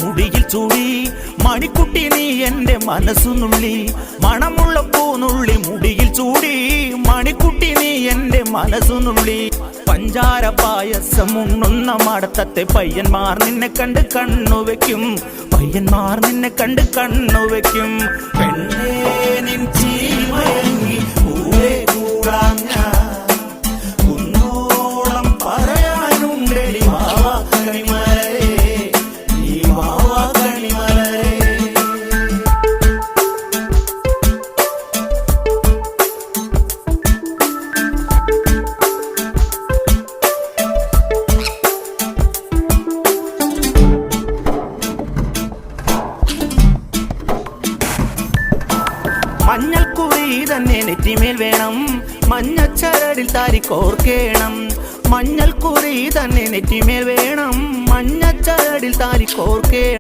മുടിയിൽ ചൂടി മണിക്കുട്ടി നീ എന്റെ മനസ്സുനുള്ളി, മണമുള്ള പൂനുള്ളി മുടിയിൽ ചൂടി മണിക്കുട്ടി നീ എന്റെ മനസ്സുനുള്ളി. പഞ്ചാര പായസം ഉണ്ണുന്ന മടത്തത്തെ പയ്യന്മാർ നിന്നെ കണ്ട് കണ്ണുവെക്കും, പയ്യന്മാർ നിന്നെ കണ്ട് കണ്ണുവെക്കും. പെണ്ണേ നിൻ ചീമയങ്ങി പൂവേ കൂടാൻ ഞാൻ, കുന്നോളം പറയാനുണ്ടെടി വാവാ കണിമലരേ, ഈ വാവാ കണിമലരേ. മഞ്ഞൾക്കുറി തന്നെ നെറ്റിമേൽ വേണം, മഞ്ഞച്ചരടിൽ താരി കോർക്കേണം. മഞ്ഞൾക്കുറി തന്നെ നെറ്റിമേൽ വേണം, മഞ്ഞച്ചരടിൽ താരി കോർക്കേണം.